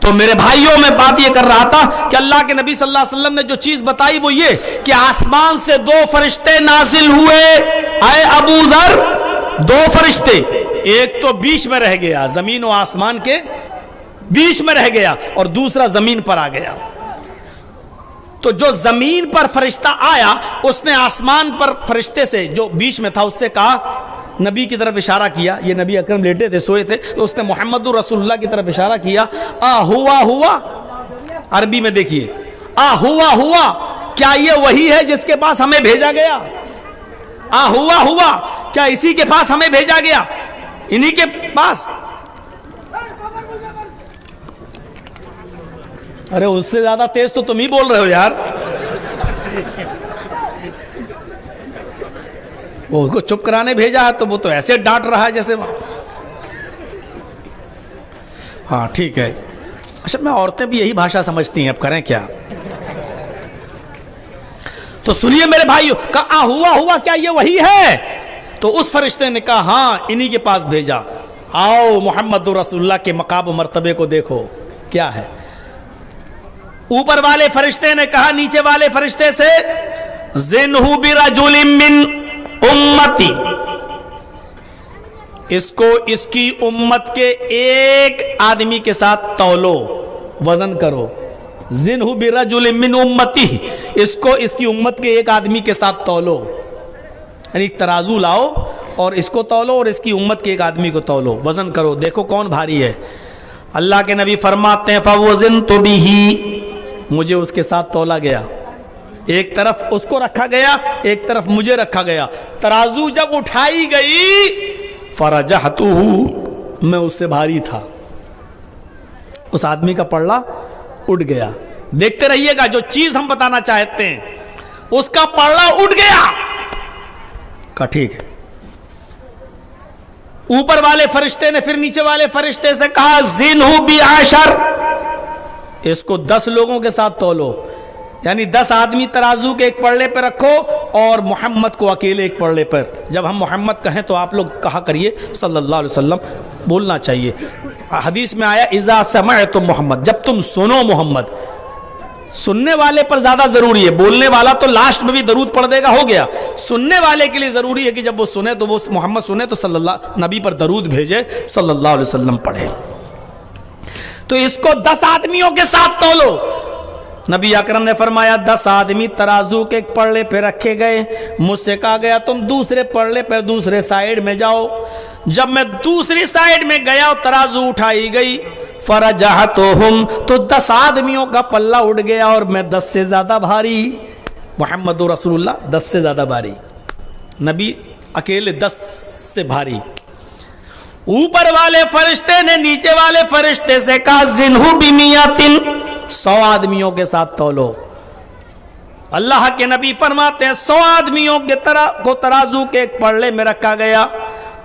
تو میرے بھائیوں میں بات یہ کر رہا تھا کہ اللہ کے نبی صلی اللہ علیہ وسلم نے جو چیز بتائی وہ یہ کہ آسمان سے 2 فرشتے نازل ہوئے. اے ابو ذر 2 فرشتے, ایک تو بیچ میں رہ گیا, زمین و آسمان کے بیچ میں رہ گیا, اور دوسرا زمین پر آ گیا. تو جو زمین پر فرشتہ آیا اس نے آسمان پر فرشتے سے جو بیچ میں تھا اس سے کہا, نبی کی طرف اشارہ کیا, یہ نبی اکرم لیٹے تھے سوئے تھے, تو اس نے محمد رسول اللہ کی طرف اشارہ کیا. ہوا عربی میں دیکھیے, ہوا کیا یہ وہی ہے جس کے پاس ہمیں بھیجا گیا؟ ہوا کیا اسی کے پاس ہمیں بھیجا گیا؟ انہی کے پاس. ارے اس سے زیادہ تیز تو تم ہی بول رہے ہو یار. وہ کو چپ کرانے بھیجا ہے تو وہ تو ایسے ڈانٹ رہا ہے جیسے. ہاں ٹھیک ہے. اچھا میں عورتیں بھی یہی بھاشا سمجھتی ہیں, اب کریں کیا. تو سنیے میرے بھائیو, کہا ہوا کیا یہ وہی ہے؟ تو اس فرشتے نے کہا ہاں انہی کے پاس بھیجا. آؤ محمد رسول اللہ کے مقام و مرتبے کو دیکھو کیا ہے. اوپر والے فرشتے نے کہا نیچے والے فرشتے سے, زنہ برجل من امتی, اس کو اس کی امت کے ایک آدمی کے ساتھ تولو, وزن کرو. زنہ برجل من امتی, اس کو اس کی امت کے ایک آدمی کے ساتھ تولو, یعنی ترازو لاؤ اور اس کو تولو اور اس کی امت کے ایک آدمی کو تولو, وزن کرو, دیکھو کون بھاری ہے. اللہ کے نبی فرماتے ہیں فوزنت بہ, مجھے اس کے ساتھ تولا گیا. ایک طرف اس کو رکھا گیا, ایک طرف مجھے رکھا گیا. ترازو جب اٹھائی گئی فرجحتہ, میں اس سے بھاری تھا. اس آدمی کا پلڑا اٹھ گیا. دیکھتے رہیے گا, جو چیز ہم بتانا چاہتے ہیں اس کا پلڑا اٹھ گیا. کہا ٹھیک ہے. اوپر والے فرشتے نے پھر نیچے والے فرشتے سے کہا زنہ بعشر, اس کو 10 لوگوں کے ساتھ تولو, یعنی 10 آدمی ترازو کے ایک پلڑے پہ رکھو اور محمد کو اکیلے ایک پلڑے پر. جب ہم محمد کہیں تو آپ لوگ کہا کریے صلی اللہ علیہ وسلم, بولنا چاہیے. حدیث میں آیا اذا سمعتم محمد, جب تم سنو محمد. سننے والے پر زیادہ ضروری ہے, بولنے والا تو لاسٹ میں بھی درود پڑھ دے گا, ہو گیا. سننے والے کے لیے ضروری ہے کہ جب وہ سنے تو وہ محمد سنے تو صلی اللہ, نبی پر درود بھیجے صلی اللہ علیہ وسلم پڑھے. تو اس کو 10 آدمیوں کے ساتھ تولو. نبی اکرم نے فرمایا 10 آدمی ترازو کے ایک پلڑے پہ رکھے گئے. مجھ سے کہا گیا تم دوسرے پلڑے پہ دوسرے سائیڈ میں جاؤ. جب میں دوسری سائیڈ میں گیا اور ترازو اٹھائی گئی فرجحتہم, تو 10 آدمیوں کا پلہ اٹھ گیا اور میں 10 سے زیادہ بھاری. محمد رسول اللہ 10 سے زیادہ بھاری, نبی اکیلے 10 سے بھاری. اوپر والے فرشتے نے نیچے والے فرشتے سے کہا زنہ بمیات, 100 آدمیوں کے ساتھ تولو. اللہ کے نبی فرماتے ہیں 100 آدمیوں کے کو ترازو کے ایک پلڑے میں رکھا گیا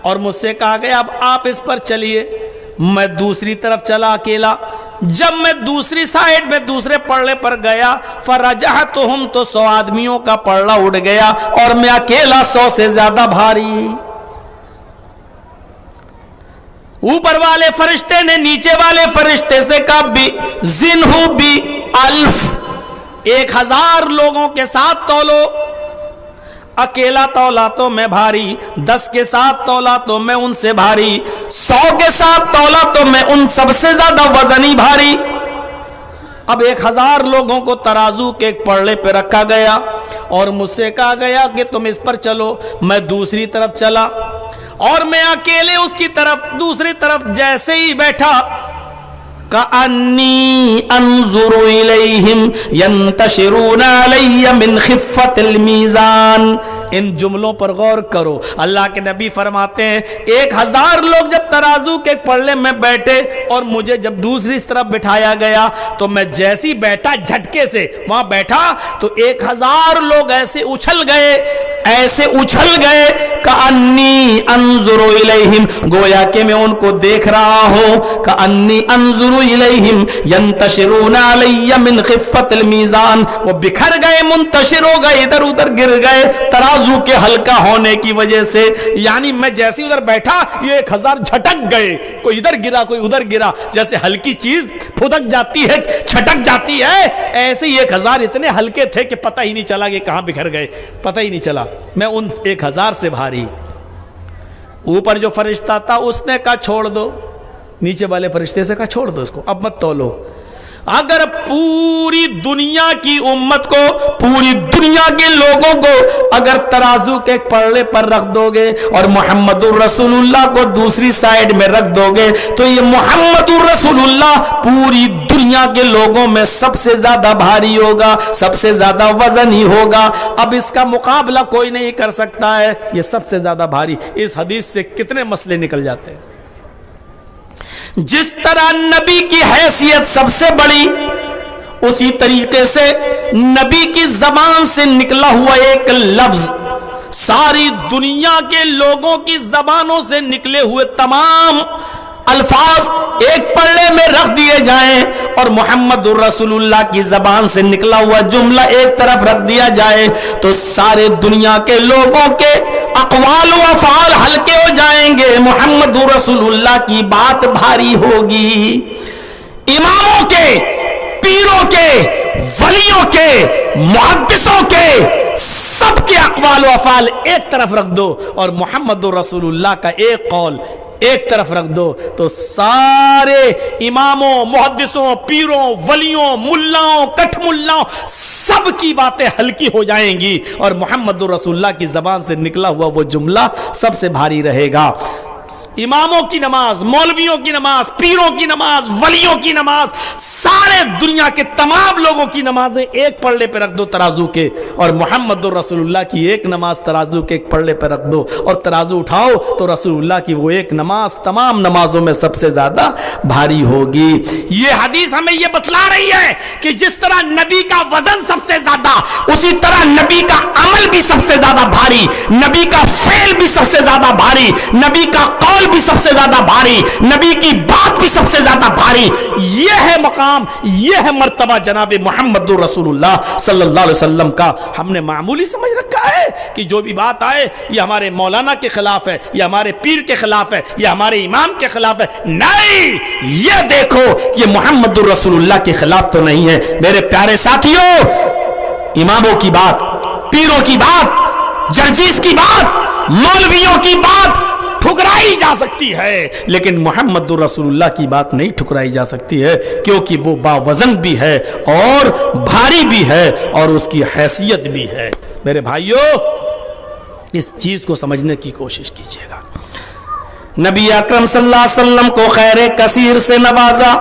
اور مجھ سے کہا گیا اب آپ اس پر چلیے. میں دوسری طرف چلا اکیلا. جب میں دوسری سائیڈ میں دوسرے پلڑے پر گیا فرجحتہم, تو 100 آدمیوں کا پلڑا اٹھ گیا اور میں اکیلا 100 سے زیادہ بھاری. اوپر والے فرشتے نے نیچے والے فرشتے سے کہا زنہ بألف, 1000 لوگوں کے ساتھ تولو. اکیلا تولا تو میں بھاری, 10 کے ساتھ تولا تو میں ان سے بھاری, 100 کے ساتھ تولا تو میں ان سب سے زیادہ وزنی بھاری. اب 1000 لوگوں کو ترازو کے ایک پلڑے پہ رکھا گیا اور مجھ سے کہا گیا کہ تم اس پر چلو. میں دوسری طرف چلا اور میں اکیلے اس کی طرف دوسری طرف جیسے ہی بیٹھا کأنی انظر الیہم ینتشرون علی من خفت المیزان. ان جملوں پر غور کرو. اللہ کے نبی فرماتے ہیں 1000 لوگ جب ترازو کے پلڑے میں بیٹھے اور مجھے جب دوسری طرف بٹھایا گیا تو میں جیسی بیٹھا جھٹکے سے وہاں بیٹھا تو 1000 لوگ ایسے اچھل گئے कअन्नी अंजुरु इलैहिम, गोया कि मैं उनको देख रहा हूं, कअन्नी अंजुरु इलैहिम यंतशिरूना अलैया मिन खिफ़्फ़तिल मीज़ान, वो बिखर गए, मुंतशिर हो गए, इधर उधर गिर गए तराजू के हल्का होने की वजह से। यानी मैं जैसे उधर बैठा ये 1000 झटक गए, कोई इधर गिरा कोई उधर गिरा, जैसे हल्की चीज फुदक जाती है छटक जाती है, ऐसे ही 1000 इतने हल्के थे कि पता ही नहीं चला कि कहां बिखर गए, पता ही नहीं चला। मैं उन 1000 से भारी। ऊपर जो फरिश्ता था उसने कहा छोड़ दो, नीचे वाले फरिश्ते से कहा छोड़ दो इसको, अब मत तौलो। अगर पूरी दुनिया की उम्मत को, पूरी दुनिया के लोगों को अगर तराजू के पल्ले पर रख दोगे और मुहम्मदुर रसूलुल्लाह को दूसरी साइड में रख दोगे, तो ये मुहम्मदुर रसूलुल्लाह पूरी दुनिया के लोगों में सबसे ज्यादा भारी होगा, सबसे ज्यादा वजनी होगा। अब इसका मुकाबला कोई नहीं कर सकता है, ये सबसे ज्यादा भारी। इस हदीस से कितने मसले निकल जाते हैं। जिस तरह नबी की हैसियत सबसे बड़ी, उसी तरीके से नबी की जबान से निकला हुआ एक लफ्ज सारी दुनिया के लोगों की जबानों से निकले हुए तमाम अल्फाज एक पल्ले में रख दिए जाएं और मुहम्मदुर रसूलुल्लाह की जबान से निकला हुआ जुमला एक तरफ रख दिया जाए, तो सारे दुनिया के लोगों के अक़वाल व अफ़आल हल्के हो जाएंगे, मुहम्मदुर रसूलुल्लाह की बात भारी होगी। इमामों के, पीरों के, वलियों के, मुहद्दिसों के सबके अक़वाल व अफ़आल एक तरफ रख दो और मुहम्मदुर रसूलुल्लाह का एक कौल एक तरफ रख दो, तो सारे इमामों, मुहद्दिसों, पीरों, वलियों, मुल्लाओं, कठमुल्लाओं सबकी बातें हल्की हो जाएंगी और मुहम्मदुर रसूलुल्लाह की जबान से निकला हुआ वो जुमला सबसे भारी रहेगा। इमामों की नमाज, मौलवियों की नमाज, पीरों की नमाज, वलियों की नमाज, सारे दुनिया के तमाम लोगों की नमाजें एक पल्ले पे रख दो तराजू के, और मुहम्मदुर रसूलुल्लाह की एक नमाज तराजू के एक पल्ले पे रख दो और तराजू उठाओ तो रसूलुल्लाह की वो एक नमाज तमाम नमाजों में सबसे ज्यादा भारी होगी। ये हदीस हमें ये बतला रही है कि जिस तरह नबी का वजन सबसे ज्यादा, उसी तरह नबी का अमल भी सबसे ज्यादा भारी, नबी का फेल भी सबसे ज्यादा भारी, नबी का कौल भी सबसे ज्यादा भारी, नबी की बात भी सबसे ज्यादा भारी। यह है मकाम, यह है मर्तबा जनाब मुहम्मदुर रसूलुल्लाह सल्लल्लाहु अलैहि वसल्लम का। हमने मामूली समझ रखा है कि जो भी बात आए ये हमारे मौलाना के खिलाफ है, ये हमारे पीर के खिलाफ है, ये हमारे इमाम के खिलाफ है। नहीं, ये देखो ये मुहम्मदुर रसूलुल्लाह के खिलाफ तो नहीं है। मेरे प्यारे साथियों, इमामों की बात, पीरों की बात, जर्जीस की बात, मौलवियों की बात ठुकराई जा सकती है, लेकिन मुहम्मदुर रसूलुल्लाह की बात नहीं ठुकराई जा सकती है, क्योंकि वो बावजन भी है और भारी भी है और उसकी हैसियत भी है। मेरे भाइयों, इस चीज को समझने की कोशिश कीजिएगा। नबी अकरम सल्लल्लाहु अलैहि वसल्लम को खैर कसीर से नवाजा,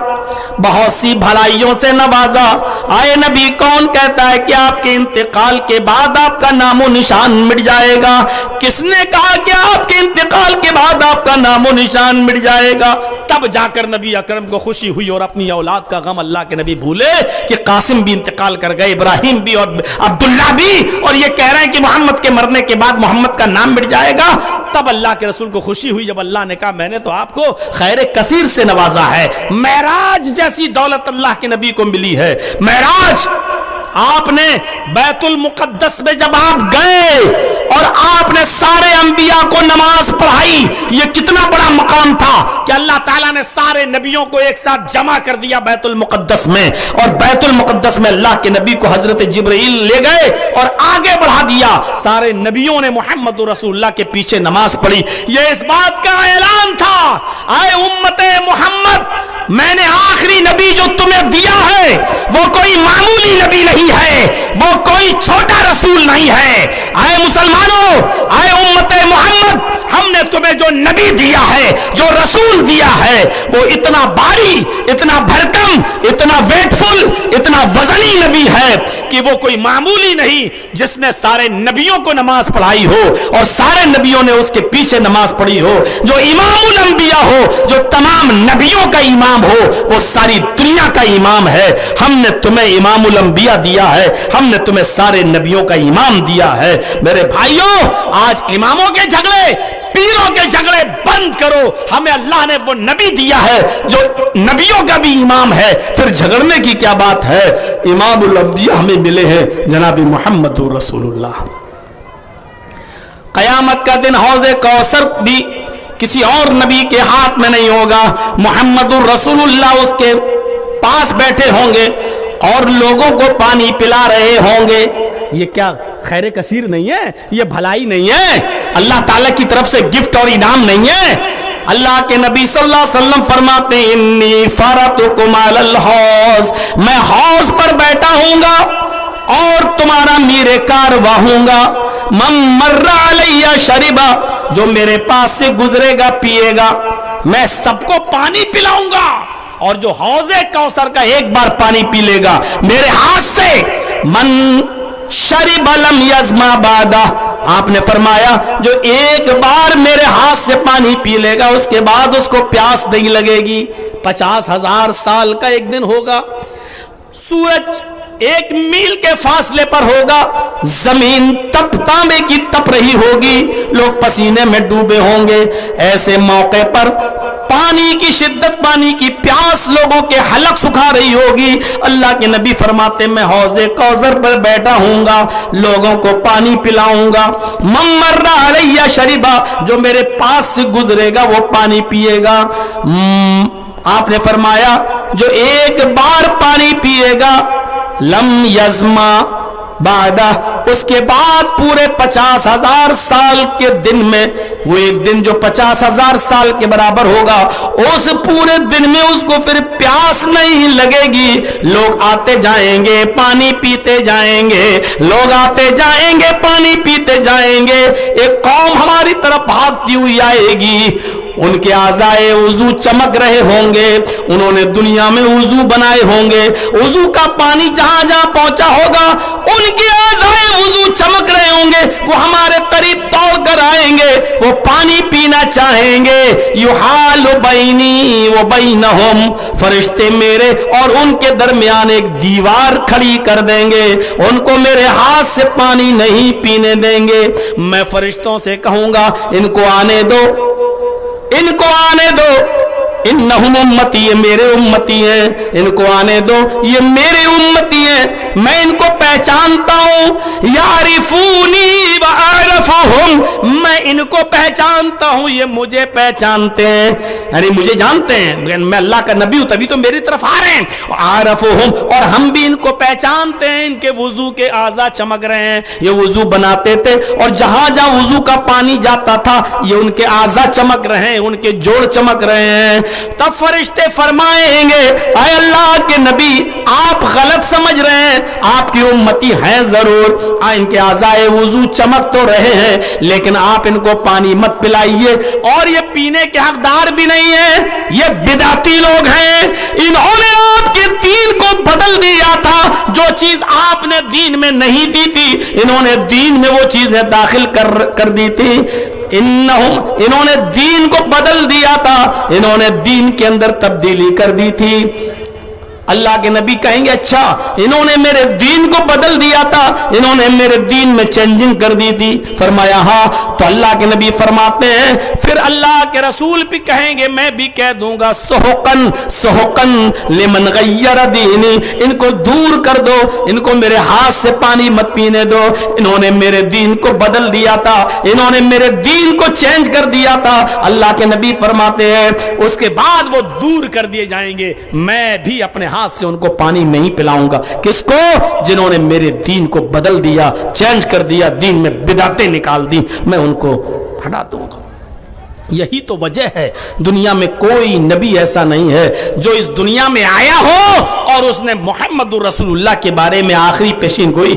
बहुत सी भलाइयों से नवाजा। आए नबी कौन कहता है कि आपके इंतकाल के बाद आपका नामो निशान मिट जाएगा? किसने कहा कि आपके इंतकाल के बाद आपका नामो निशान मिट जाएगा? तब जाकर नबी अकरम को खुशी हुई और अपनी औलाद का गम अल्लाह के नबी भूले कि कासिम भी इंतकाल कर गए, इब्राहिम भी और अब्दुल्ला भी, और ये कह रहे हैं कि मोहम्मद के मरने के बाद मोहम्मद का नाम मिट जाएगा। तब अल्लाह के रसूल को खुशी हुई जब अल्लाह ने कहा मैंने तो आपको खैर कसीर से नवाजा है। मेराज जैसी दौलत अल्लाह के नबी को मिली है। मेराज, आपने बैतुल मुकद्दस में जब आप गए और आपने सारे अंबिया को नमाज पढ़ाई, ये कितना बड़ा मकाम था कि अल्लाह ताला ने सारे नबियों को एक साथ जमा कर दिया बैतुल मुकद्दस में, और बैतुल मुकद्दस में अल्लाह के नबी को हजरत जिब्रील ले गए और आगे बढ़ा दिया। सारे नबियों ने मुहम्मद रसूलुल्लाह के पीछे नमाज पढ़ी। ये इस बात का ऐलान था, आए उम्मते मोहम्मद, मैंने आखिरी नबी जो तुम्हें दिया है वो कोई मामूली नबी नहीं है, वो कोई छोटा रसूल नहीं है। आए मुसलमानों, आए उम्मते मोहम्मद, हमने तुम्हें जो नबी दिया है, जो रसूल दिया है, वो इतना भारी, इतना भरकम, इतना वेटफुल, इतना वजनी नबी है कि वो कोई मामूली नहीं जिसने सारे नबियों को नमाज पढ़ाई हो और सारे नबियों ने उसके पीछे नमाज पढ़ी हो, जो इमामुल अंबिया हो, जो तमाम नबियों का इमाम हो, वो सारी दुनिया का इमाम है। हमने तुम्हें इमामुल अंबिया दिया है, हमने तुम्हें सारे नबियों का इमाम दिया है। मेरे भाइयों, आज इमामों के झगड़े, पीरों के झगड़े बंद करो। हमें अल्लाह ने वो नबी दिया है जो नबियों का भी इमाम है, फिर झगड़ने की क्या बात है। इमामुल अंबिया हमें मिले हैं जनाबी मुहम्मदुर रसूलुल्लाह। कयामत का दिन हौज़े कौसर भी किसी और नबी के हाथ में नहीं होगा, मुहम्मदुर रसूलुल्लाह उसके पास बैठे होंगे और लोगों को पानी पिला रहे होंगे। ये क्या खैर कसीर नहीं है? ये भलाई नहीं है? अल्लाह ताला की तरफ से गिफ्ट और इनाम नहीं है? अल्लाह के नबी सल्लल्लाहु अलैहि वसल्लम फरमाते हैं, इन्नी फरतुकुम अलल हौज़, मैं हौज़ पर बैठा हूंगा और तुम्हारा मीरे कारवा हूंगा। मन मर्रा अलैया शरिबा, जो मेरे पास से गुजरेगा पिएगा। मैं सबको पानी पिलाऊंगा और जो हौज़े कौसर का एक बार पानी पी लेगा मेरे हाथ से, मन शरिब लम यज़मा बादा, आपने फरमाया जो एक बार मेरे हाथ से पानी पी लेगा उसके बाद उसको प्यास नहीं लगेगी। 50,000 साल का एक दिन होगा, सूरज 1 मील के फासले पर होगा, जमीन तांबे की तप रही होगी, लोग पसीने में डूबे होंगे। ऐसे मौके पर पानी की शिद्दत, पानी की प्यास लोगों के हलक सुखा रही होगी। अल्लाह के नबी फरमाते मैं हौज़े कौसर पर बैठा हूंगा, लोगों को पानी पिलाऊंगा। मन मर्रा अलैया शरिबा, जो मेरे पास से गुजरेगा वो पानी पिएगा। आपने फरमाया जो एक बार पानी पिएगा लम यज़मा बादा, उसके बाद पूरे 50,000 साल के दिन में, वो एक दिन जो 50,000 साल के बराबर होगा, उस पूरे दिन में उसको फिर प्यास नहीं लगेगी। लोग आते जाएंगे पानी पीते जाएंगे, लोग आते जाएंगे पानी पीते जाएंगे। एक कौम हमारी तरफ भागती हुई आएगी, उनके आज़ाए वुज़ू चमक रहे होंगे, उन्होंने दुनिया में वुज़ू बनाए होंगे, वुज़ू का पानी जहां जहां पहुंचा होगा उनके आज़ाए वुज़ू चमक रहे होंगे, वो हमारे करीब दौड़ कर आएंगे, वो पानी पीना चाहेंगे। युहालु बैनी व बैनहुम, फरिश्ते मेरे और उनके दरमियान एक दीवार खड़ी कर देंगे, उनको मेरे हाथ से पानी नहीं पीने देंगे। मैं फरिश्तों से कहूंगा इनको आने दो, इनको आने दो, इन्नहुम उम्मती, ये मेरे उम्मती हैं, इनको आने दो, ये मेरे उम्मती हैं, मैं इनको पहचानता हूं। यारिफूनी व आरफुहुम, मैं इनको पहचानता हूं, ये मुझे पहचानते हैं, यानी मुझे जानते हैं, मैं अल्लाह का नबी हूं तभी तो मेरी तरफ आ रहे हैं। आरफुहुम, और हम भी इनको पहचानते हैं, इनके वुजू के आज़ा चमक रहे हैं, ये वुजू बनाते थे और जहां जहां वुजू का पानी जाता था ये उनके आज़ा चमक रहे हैं, उनके जोड़ चमक रहे हैं। तब फरिश्ते फरमाएंगे ऐ अल्लाह के नबी आप गलत समझ रहे हैं, आपकी उम्मती हैं जरूर, इनके आज़ाए वुजू चमक तो रहे हैं लेकिन आप इनको पानी मत पिलाइए, और ये पीने के हकदार भी नहीं है, ये बिदाती लोग हैं, इन्होंने आपके दीन को बदल दिया था। जो चीज आपने दीन में नहीं दी थी इन्होंने दीन में वो चीजें दाखिल कर दी थी। इन्होंने दीन को बदल दिया था, इन्होंने दीन के अंदर तब्दीली कर दी थी। अल्लाह के नबी कहेंगे अच्छा इन्होंने मेरे दीन को बदल दिया था, इन्होंने मेरे दीन में चेंजिंग कर दी थी। फरमाया हाँ, तो अल्लाह के नबी फरमाते हैं फिर अल्लाह के रसूल भी कहेंगे मैं भी कह दूंगा सुहुकन सुहुकन लिमन गय्यर दीनी, इनको दूर कर दो, इनको मेरे हाथ से पानी मत पीने दो, इन्होंने मेरे दीन को बदल दिया था, इन्होंने मेरे दीन को चेंज कर दिया था। अल्लाह के नबी फरमाते हैं उसके बाद वो दूर कर दिए जाएंगे, मैं भी अपने हाथ से उनको पानी नहीं पिलाऊंगा। किसको? जिन्होंने मेरे दीन को बदल दिया, चेंज कर दिया, दीन में बिदातें निकाल दी, मैं उनको हटा दूंगा। यही तो वजह है दुनिया में कोई नबी ऐसा नहीं है जो इस दुनिया में आया हो और उसने मोहम्मद रसूलुल्लाह के बारे में आखिरी पेशीन गोई